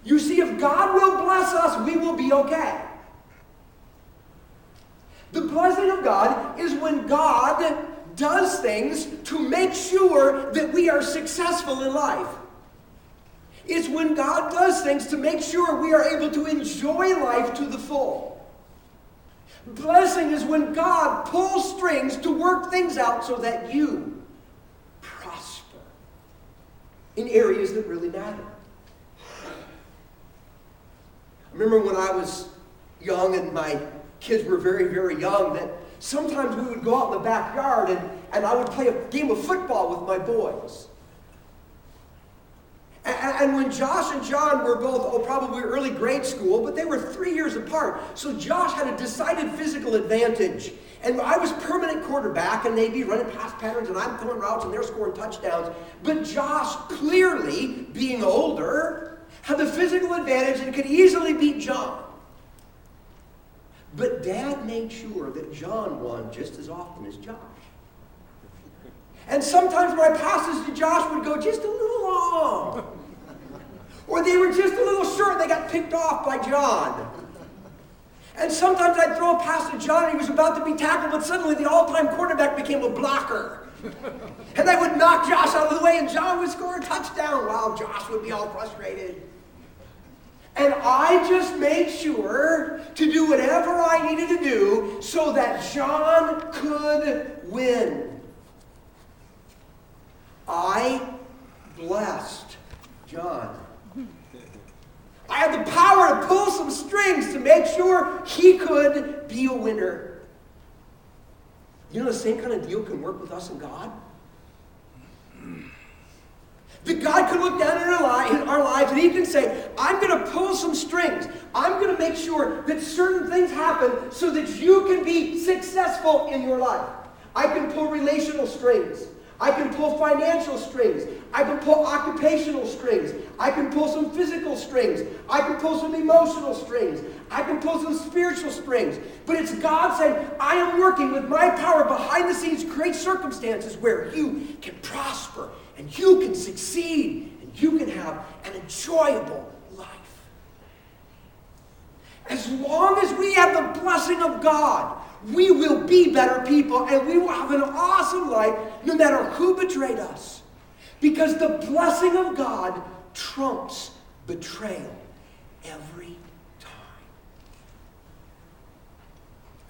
You see, if God will bless us, we will be okay. The blessing of God is when God does things to make sure that we are successful in life. It's when God does things to make sure we are able to enjoy life to the full. Blessing is when God pulls strings to work things out so that you prosper in areas that really matter. I remember when I was young and my kids were very, very young, that sometimes we would go out in the backyard and I would play a game of football with my boys. And when Josh and John were both, probably early grade school, but they were 3 years apart. So Josh had a decided physical advantage. And I was permanent quarterback, and they'd be running pass patterns, and I'm throwing routes, and they're scoring touchdowns. But Josh, clearly, being older, had the physical advantage and could easily beat John. But Dad made sure that John won just as often as Josh. And sometimes my passes to Josh would go just a little long. Or they were just a little short and they got picked off by John. And sometimes I'd throw a pass to John and he was about to be tackled, but suddenly the all-time quarterback became a blocker. And I would knock Josh out of the way and John would score a touchdown while Josh would be all frustrated. And I just made sure to do whatever I needed to do so that John could win. I blessed John. I had the power to pull some strings to make sure he could be a winner. You know, the same kind of deal can work with us and God. That God could look down in our lives and he can say, I'm going to pull some strings. I'm going to make sure that certain things happen so that you can be successful in your life. I can pull relational strings. I can pull financial strings. I can pull occupational strings. I can pull some physical strings. I can pull some emotional strings. I can pull some spiritual strings. But it's God saying, I am working with my power behind the scenes to create circumstances where you can prosper and you can succeed and you can have an enjoyable life. As long as we have the blessing of God, we will be better people and we will have an awesome life no matter who betrayed us. Because the blessing of God trumps betrayal every time.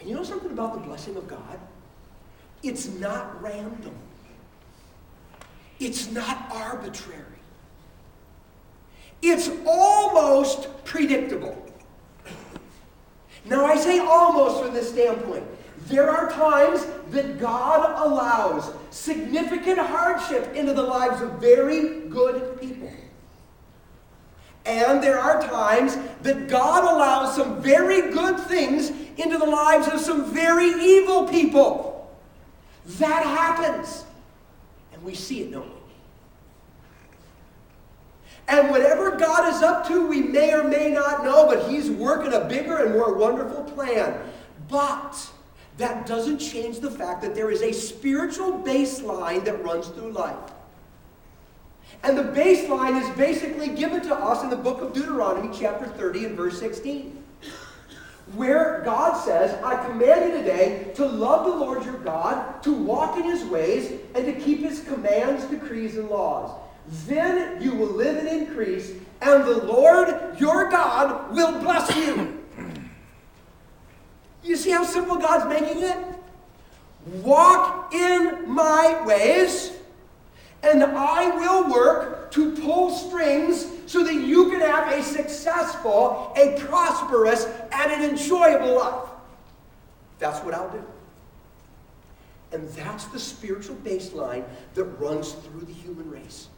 And you know something about the blessing of God? It's not random. It's not arbitrary. It's almost predictable. Now, I say almost from this standpoint. There are times that God allows significant hardship into the lives of very good people. And there are times that God allows some very good things into the lives of some very evil people. That happens. And we see it, don't we? And whatever God is up to, we may or may not know, but he's working a bigger and more wonderful plan. But that doesn't change the fact that there is a spiritual baseline that runs through life. And the baseline is basically given to us in the book of Deuteronomy, chapter 30 and verse 16. Where God says, I command you today to love the Lord your God, to walk in his ways, and to keep his commands, decrees, and laws. Then you will live and increase, and the Lord your God will bless you. You see how simple God's making it? Walk in my ways, and I will work to pull strings so that you can have a successful, a prosperous, and an enjoyable life. That's what I'll do. And that's the spiritual baseline that runs through the human race.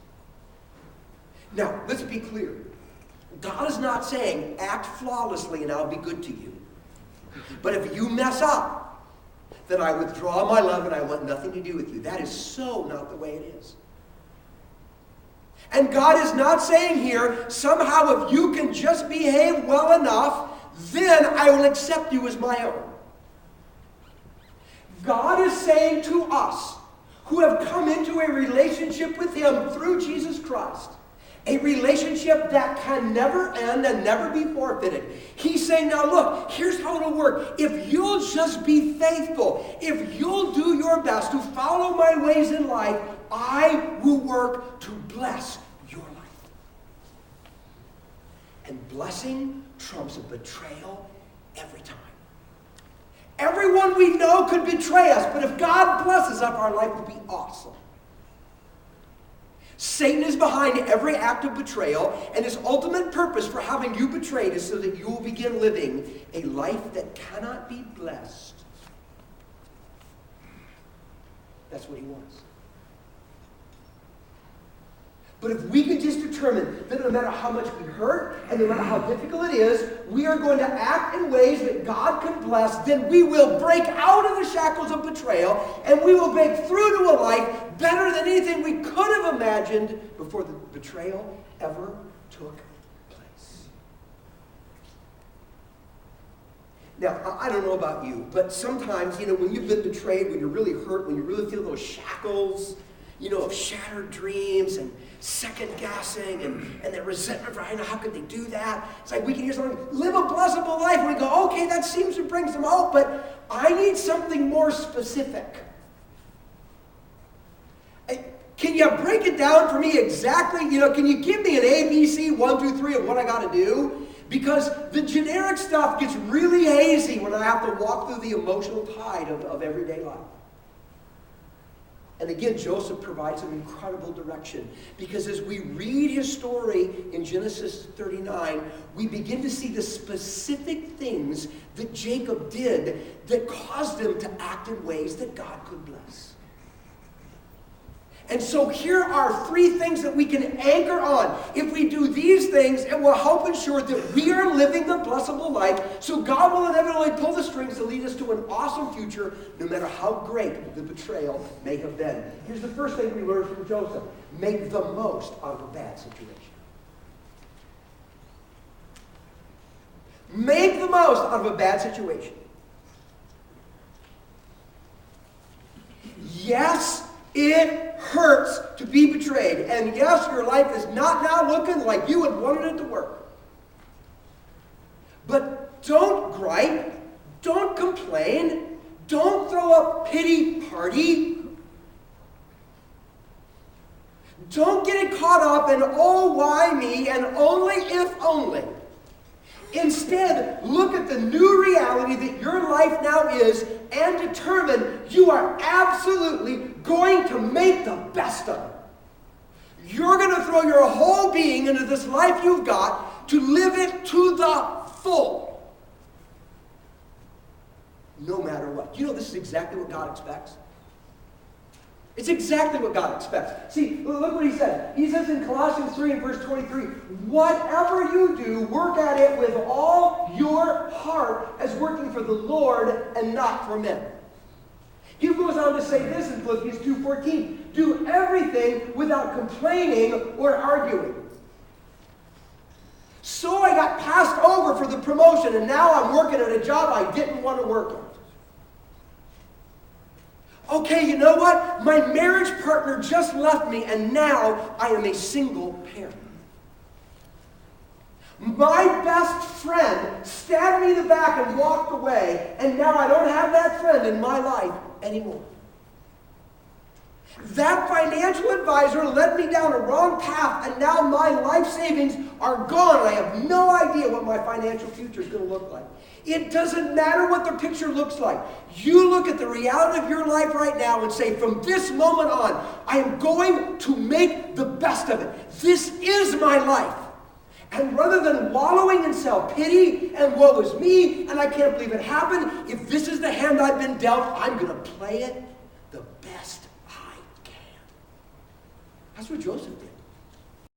Now, let's be clear. God is not saying, act flawlessly and I'll be good to you. But if you mess up, then I withdraw my love and I want nothing to do with you. That is so not the way it is. And God is not saying here, somehow if you can just behave well enough, then I will accept you as my own. God is saying to us, who have come into a relationship with him through Jesus Christ, a relationship relationship that can never end and never be forfeited. He's saying, now look, here's how it'll work. If you'll just be faithful, if you'll do your best to follow my ways in life, I will work to bless your life. And blessing trumps a betrayal every time. Everyone we know could betray us, but if God blesses us, our life will be awesome. Satan is behind every act of betrayal, and his ultimate purpose for having you betrayed is so that you will begin living a life that cannot be blessed. That's what he wants. But if we can just determine that no matter how much we hurt and no matter how difficult it is, we are going to act in ways that God can bless, then we will break out of the shackles of betrayal and we will break through to a life better than anything we could have imagined before the betrayal ever took place. Now, I don't know about you, but sometimes, when you've been betrayed, when you're really hurt, when you really feel those shackles, of shattered dreams and second guessing and that resentment for, how could they do that? It's like we can hear something, live a blessable life. And we go, okay, that seems to bring some hope, but I need something more specific. Can you break it down for me exactly? Can you give me an A, B, C, 1, 2, 3 of what I got to do? Because the generic stuff gets really hazy when I have to walk through the emotional tide of everyday life. And again, Joseph provides some incredible direction, because as we read his story in Genesis 39, we begin to see the specific things that Jacob did that caused him to act in ways that God could bless. And so here are 3 things that we can anchor on. If we do these things, it will help ensure that we are living the blessable life, so God will inevitably pull the strings to lead us to an awesome future, no matter how great the betrayal may have been. Here's the first thing we learn from Joseph. Make the most out of a bad situation. Make the most out of a bad situation. Yes, it hurts to be betrayed. And yes, your life is not now looking like you had wanted it to work. But don't gripe. Don't complain. Don't throw a pity party. Don't get it caught up in, oh, why me, and only if only. Instead, look at the new reality that your life now is and determine you are absolutely going to make the best of it. You're going to throw your whole being into this life you've got to live it to the full. No matter what. This is exactly what God expects. It's exactly what God expects. See, look what he said. He says in Colossians 3 and verse 23, whatever you do, work at it with all your heart as working for the Lord and not for men. He goes on to say this in Philippians 2:14, do everything without complaining or arguing. So I got passed over for the promotion, and now I'm working at a job I didn't want to work at. Okay, you know what? My marriage partner just left me, and now I am a single parent. My best friend stabbed me in the back and walked away, and now I don't have that friend in my life anymore. That financial advisor led me down a wrong path, and now my life savings are gone. I have no idea what my financial future is going to look like. It doesn't matter what the picture looks like. You look at the reality of your life right now and say, from this moment on, I am going to make the best of it. This is my life. And rather than wallowing in self-pity and woe is me, and I can't believe it happened, if this is the hand I've been dealt, I'm going to play it the best I can. That's what Joseph did.